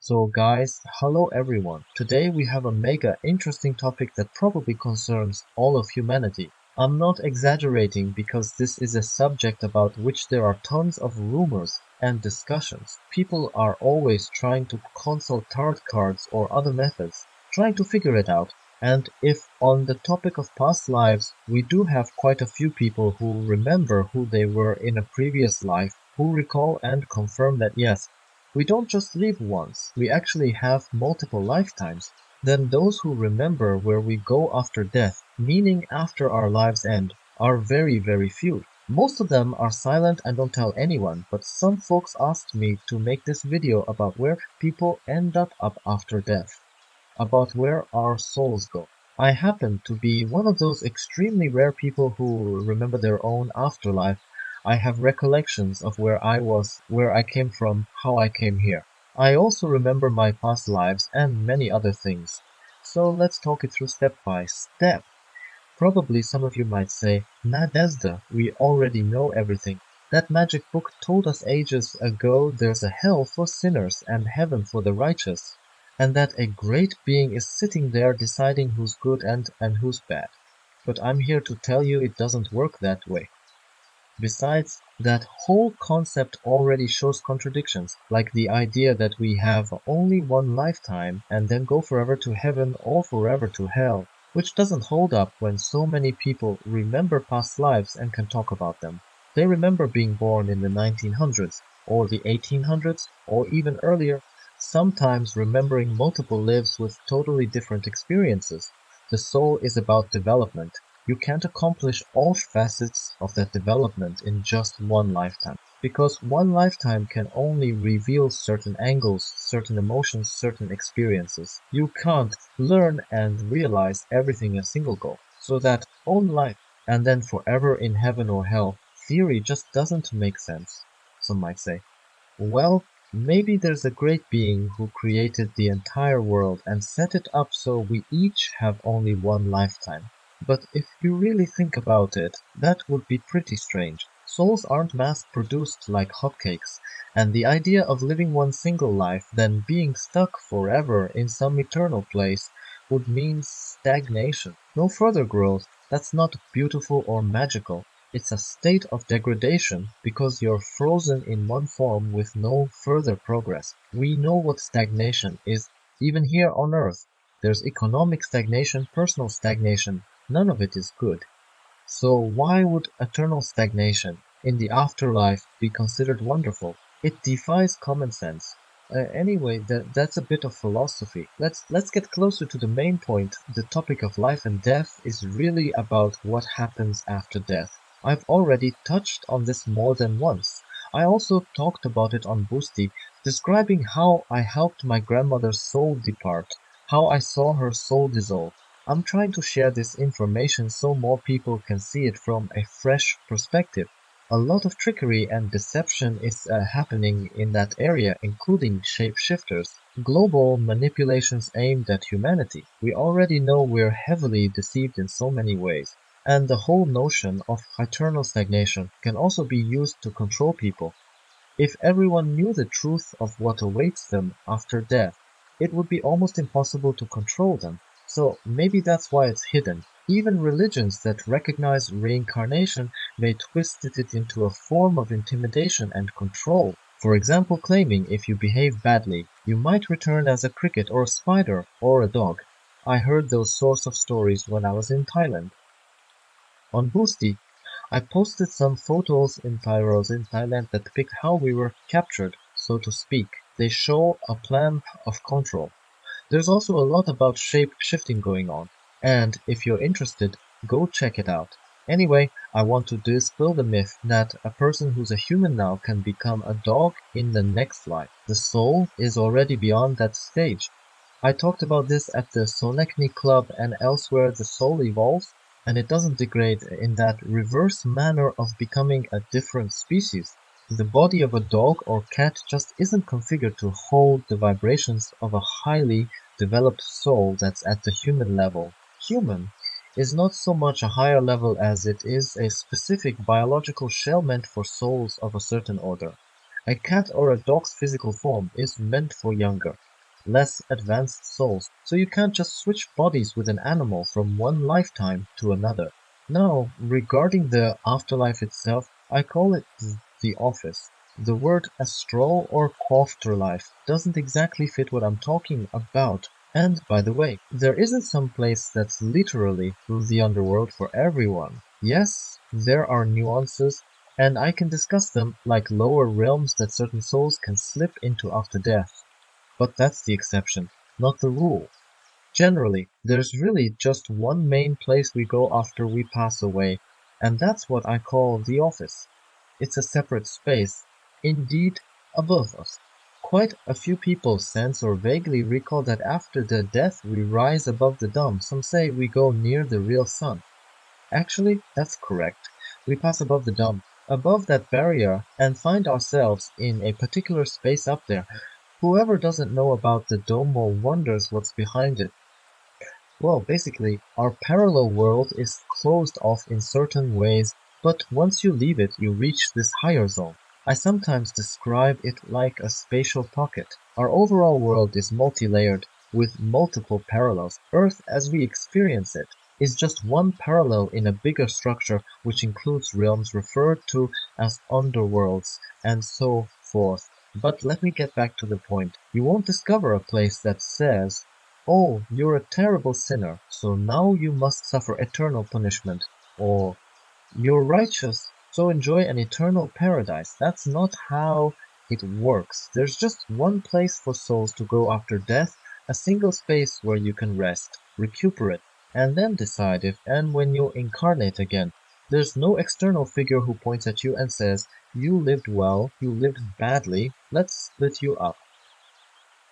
So guys, hello everyone. Today we have a mega interesting topic that probably concerns all of humanity. I'm not exaggerating because this is a subject about which there are tons of rumors and discussions. People are always trying to consult tarot cards or other methods, trying to figure it out. And if on the topic of past lives, we do have quite a few people who remember who they were in a previous life, who recall and confirm that yes, we don't just live once, we actually have multiple lifetimes. Then those who remember where we go after death, meaning after our lives end, are very, very few. Most of them are silent and don't tell anyone, but some folks asked me to make this video about where people end up after death, about where our souls go. I happen to be one of those extremely rare people who remember their own afterlife. I have recollections of where I was, where I came from, how I came here. I also remember my past lives and many other things. So let's talk it through step by step. Probably some of you might say, Nadezda, we already know everything. That magic book told us ages ago there's a hell for sinners and heaven for the righteous, and that a great being is sitting there deciding who's good and who's bad. But I'm here to tell you it doesn't work that way. Besides, that whole concept already shows contradictions, like the idea that we have only one lifetime and then go forever to heaven or forever to hell, which doesn't hold up when so many people remember past lives and can talk about them. They remember being born in the 1900s, or the 1800s, or even earlier, sometimes remembering multiple lives with totally different experiences. The soul is about development. You can't accomplish all facets of that development in just one lifetime, because one lifetime can only reveal certain angles, certain emotions, certain experiences. You can't learn and realize everything in a single go. So that own life and then forever in heaven or hell theory just doesn't make sense, some might say. Well, maybe there's a great being who created the entire world and set it up so we each have only one lifetime. But if you really think about it, that would be pretty strange. Souls aren't mass-produced like hotcakes, and the idea of living one single life, then being stuck forever in some eternal place, would mean stagnation. No further growth. That's not beautiful or magical. It's a state of degradation because you're frozen in one form with no further progress. We know what stagnation is, even here on Earth. There's economic stagnation, personal stagnation. None of it is good. So why would eternal stagnation in the afterlife be considered wonderful? It defies common sense. Anyway, that's a bit of philosophy. Let's get closer to the main point. The topic of life and death is really about what happens after death. I've already touched on this more than once. I also talked about it on Boosty, describing how I helped my grandmother's soul depart, how I saw her soul dissolve. I'm trying to share this information so more people can see it from a fresh perspective. A lot of trickery and deception is happening in that area, including shapeshifters, global manipulations aimed at humanity. We already know we're heavily deceived in so many ways. And the whole notion of eternal stagnation can also be used to control people. If everyone knew the truth of what awaits them after death, it would be almost impossible to control them. So maybe that's why it's hidden. Even religions that recognize reincarnation may twist it into a form of intimidation and control. For example, claiming if you behave badly, you might return as a cricket or a spider or a dog. I heard those sorts of stories when I was in Thailand. On Boosty, I posted some photos in Thailand that depict how we were captured, so to speak. They show a plan of control. There's also a lot about shape shifting going on, and if you're interested, go check it out. Anyway, I want to dispel the myth that a person who's a human now can become a dog in the next life. The soul is already beyond that stage. I talked about this at the Solekni Club and elsewhere. The soul evolves, and it doesn't degrade in that reverse manner of becoming a different species. The body of a dog or cat just isn't configured to hold the vibrations of a highly developed soul that's at the human level. Human is not so much a higher level as it is a specific biological shell meant for souls of a certain order. A cat or a dog's physical form is meant for younger. less advanced souls, so you can't just switch bodies with an animal from one lifetime to another. Now, regarding the afterlife itself, I call it the office. The word astral or afterlife doesn't exactly fit what I'm talking about. And, by the way, there isn't some place that's literally the underworld for everyone. Yes, there are nuances, and I can discuss them like lower realms that certain souls can slip into after death. But that's the exception, not the rule. Generally, there's really just one main place we go after we pass away, and that's what I call the office. It's a separate space, indeed above us. Quite a few people sense or vaguely recall that after the death we rise above the dome. Some say we go near the real sun. Actually, that's correct. We pass above the dome, above that barrier, and find ourselves in a particular space up there. Whoever doesn't know about the dome wonders what's behind it. Well, basically, our parallel world is closed off in certain ways, but once you leave it, you reach this higher zone. I sometimes describe it like a spatial pocket. Our overall world is multi-layered, with multiple parallels. Earth, as we experience it, is just one parallel in a bigger structure which includes realms referred to as underworlds, and so forth. But let me get back to the point. You won't discover a place that says, "Oh, you're a terrible sinner, so now you must suffer eternal punishment," or "You're righteous, so enjoy an eternal paradise." That's not how it works. There's just one place for souls to go after death, a single space where you can rest, recuperate, and then decide if and when you incarnate again. There's no external figure who points at you and says, "You lived well, you lived badly, let's split you up."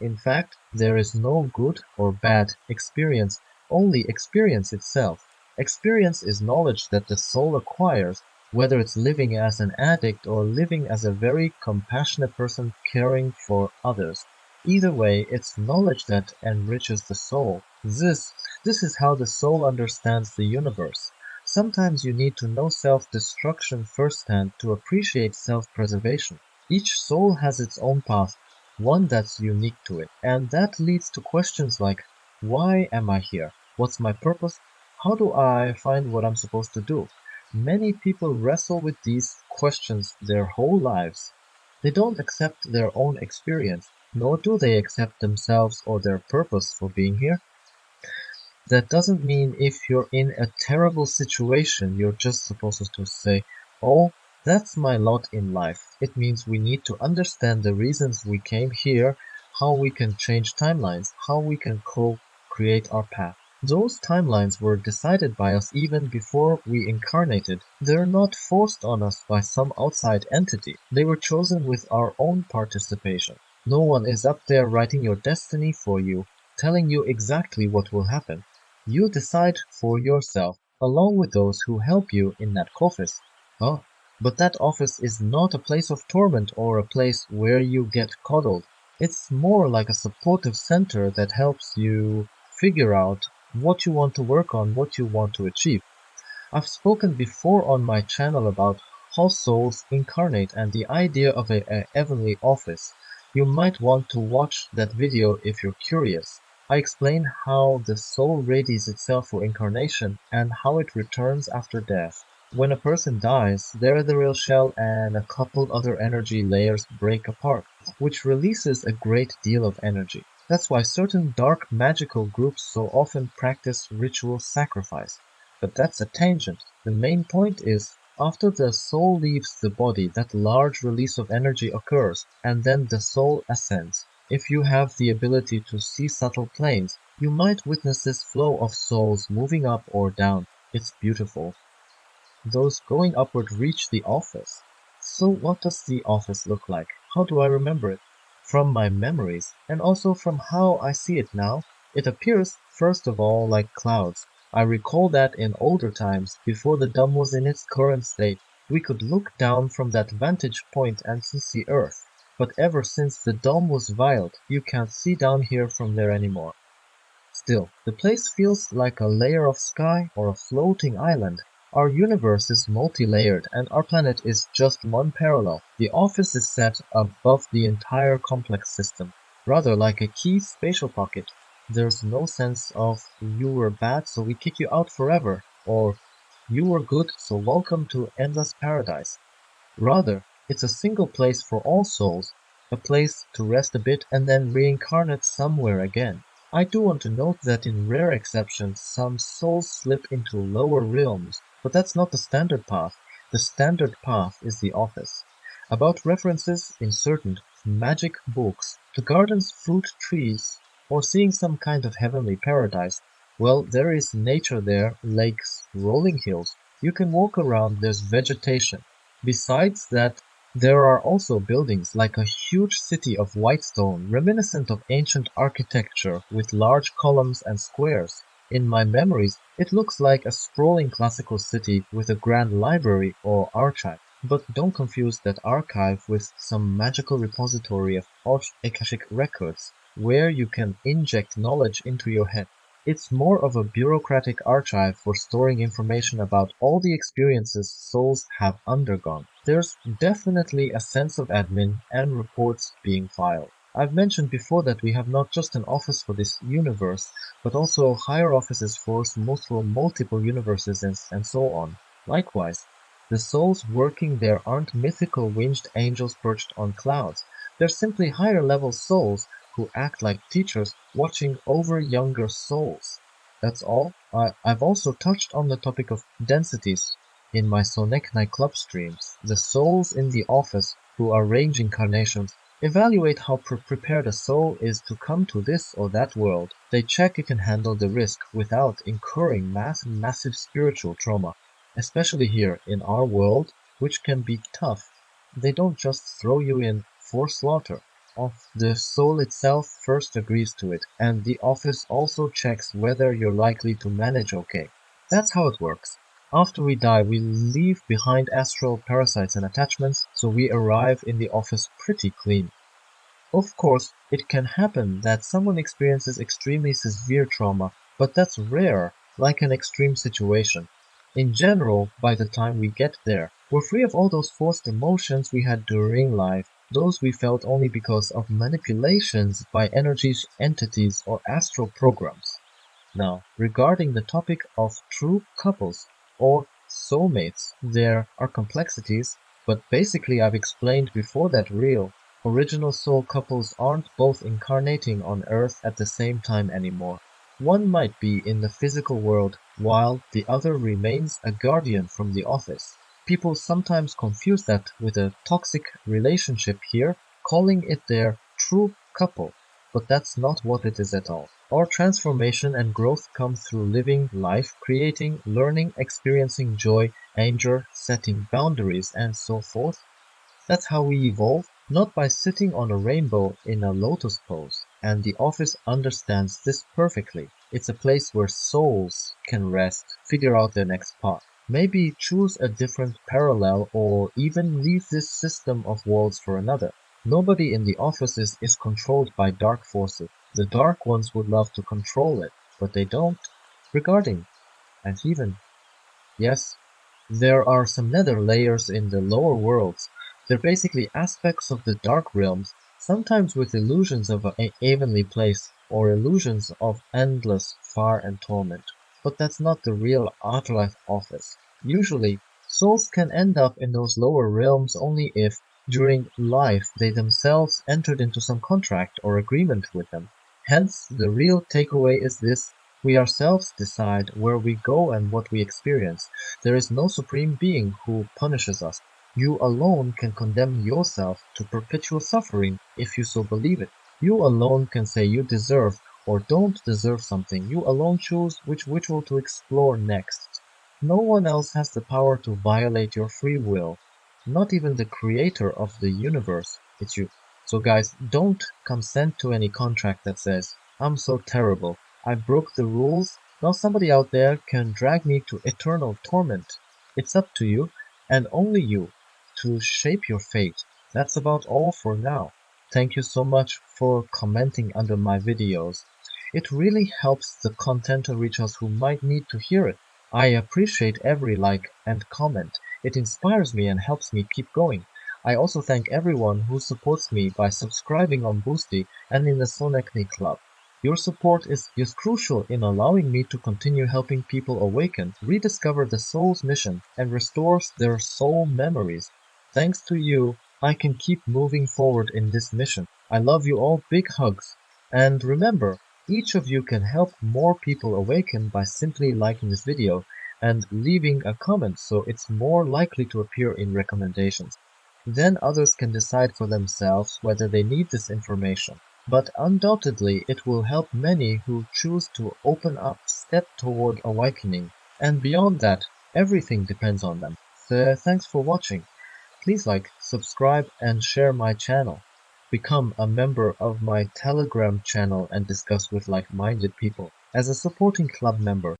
In fact, there is no good or bad experience, only experience itself. Experience is knowledge that the soul acquires, whether it's living as an addict or living as a very compassionate person caring for others. Either way, it's knowledge that enriches the soul. This is how the soul understands the universe. Sometimes you need to know self-destruction firsthand to appreciate self-preservation. Each soul has its own path, one that's unique to it. And that leads to questions like, why am I here? What's my purpose? How do I find what I'm supposed to do? Many people wrestle with these questions their whole lives. They don't accept their own experience, nor do they accept themselves or their purpose for being here. That doesn't mean if you're in a terrible situation, you're just supposed to say, "Oh, that's my lot in life." It means we need to understand the reasons we came here, how we can change timelines, how we can co-create our path. Those timelines were decided by us even before we incarnated. They're not forced on us by some outside entity. They were chosen with our own participation. No one is up there writing your destiny for you, telling you exactly what will happen. You decide for yourself, along with those who help you in that office. Oh, but that office is not a place of torment or a place where you get coddled. It's more like a supportive center that helps you figure out what you want to work on, what you want to achieve. I've spoken before on my channel about how souls incarnate and the idea of a heavenly office. You might want to watch that video if you're curious. I explain how the soul readies itself for incarnation and how it returns after death. When a person dies, their ethereal shell and a couple other energy layers break apart, which releases a great deal of energy. That's why certain dark magical groups so often practice ritual sacrifice. But that's a tangent. The main point is, after the soul leaves the body, that large release of energy occurs, and then the soul ascends. If you have the ability to see subtle planes, you might witness this flow of souls moving up or down. It's beautiful. Those going upward reach the office. So what does the office look like? How do I remember it? From my memories, and also from how I see it now, it appears, first of all, like clouds. I recall that in older times, before the dome was in its current state, we could look down from that vantage point and see Earth. But ever since the dome was violed, you can't see down here from there anymore. Still, the place feels like a layer of sky or a floating island. Our universe is multi-layered and our planet is just one parallel. The office is set above the entire complex system. rather like a key spatial pocket. There's no sense of you were bad so we kick you out forever, or you were good so welcome to endless paradise. Rather, it's a single place for all souls, a place to rest a bit and then reincarnate somewhere again. I do want to note that in rare exceptions, some souls slip into lower realms, but that's not the standard path. The standard path is the office. About references in certain magic books to gardens, fruit trees, or seeing some kind of heavenly paradise, well, there is nature there, lakes, rolling hills. You can walk around, there's vegetation. Besides that, there are also buildings like a huge city of white stone reminiscent of ancient architecture with large columns and squares. In my memories, it looks like a sprawling classical city with a grand library or archive. But don't confuse that archive with some magical repository of Akashic records where you can inject knowledge into your head. It's more of a bureaucratic archive for storing information about all the experiences souls have undergone. There's definitely a sense of admin and reports being filed. I've mentioned before that we have not just an office for this universe, but also higher offices for multiple universes and so on. Likewise, the souls working there aren't mythical winged angels perched on clouds. They're simply higher level souls who act like teachers watching over younger souls. That's all. I've also touched on the topic of densities in my Sonic nightclub streams. The souls in the office who arrange incarnations evaluate how prepared a soul is to come to this or that world. They check it can handle the risk without incurring massive spiritual trauma, especially here in our world, which can be tough. They don't just throw you in for slaughter. The soul itself first agrees to it, and the office also checks whether you're likely to manage okay. That's how it works. After we die, we leave behind astral parasites and attachments, so we arrive in the office pretty clean. Of course, it can happen that someone experiences extremely severe trauma, but that's rare, like an extreme situation. In general, by the time we get there, we're free of all those forced emotions we had during life, those we felt only because of manipulations by energies, entities, or astral programs. Now, regarding the topic of true couples or soulmates, there are complexities, but basically I've explained before that original soul couples aren't both incarnating on Earth at the same time anymore. One might be in the physical world while the other remains a guardian from the office. People sometimes confuse that with a toxic relationship here, calling it their true couple, but that's not what it is at all. Our transformation and growth come through living life, creating, learning, experiencing joy, anger, setting boundaries, and so forth. That's how we evolve, not by sitting on a rainbow in a lotus pose. And the office understands this perfectly. It's a place where souls can rest, figure out their next path. Maybe choose a different parallel or even leave this system of worlds for another. Nobody in the office is controlled by dark forces. The dark ones would love to control it, but they don't. Regarding, and even, yes, there are some nether layers in the lower worlds. They're basically aspects of the dark realms, sometimes with illusions of an evenly place or illusions of endless fire and torment. But that's not the real afterlife office. Usually, souls can end up in those lower realms only if, during life, they themselves entered into some contract or agreement with them. Hence, the real takeaway is this: we ourselves decide where we go and what we experience. There is no supreme being who punishes us. You alone can condemn yourself to perpetual suffering if you so believe it. You alone can say you deserve or don't deserve something. You alone choose which ritual to explore next. No one else has the power to violate your free will. Not even the creator of the universe. It's you. So guys, don't consent to any contract that says, I'm so terrible, I broke the rules, now somebody out there can drag me to eternal torment. It's up to you, and only you, to shape your fate. That's about all for now. Thank you so much for commenting under my videos. It really helps the content to reach us who might need to hear it. I appreciate every like and comment. It inspires me and helps me keep going. I also thank everyone who supports me by subscribing on Boosty and in the Sonecni Club. Your support is crucial in allowing me to continue helping people awaken, rediscover the soul's mission, and restore their soul memories. Thanks to you, I can keep moving forward in this mission. I love you all, big hugs. And remember, each of you can help more people awaken by simply liking this video and leaving a comment so it's more likely to appear in recommendations. Then others can decide for themselves whether they need this information. But undoubtedly it will help many who choose to open up, step toward awakening. And beyond that, everything depends on them. So thanks for watching. Please like, subscribe, and share my channel. Become a member of my Telegram channel and discuss with like-minded people. As a supporting club member,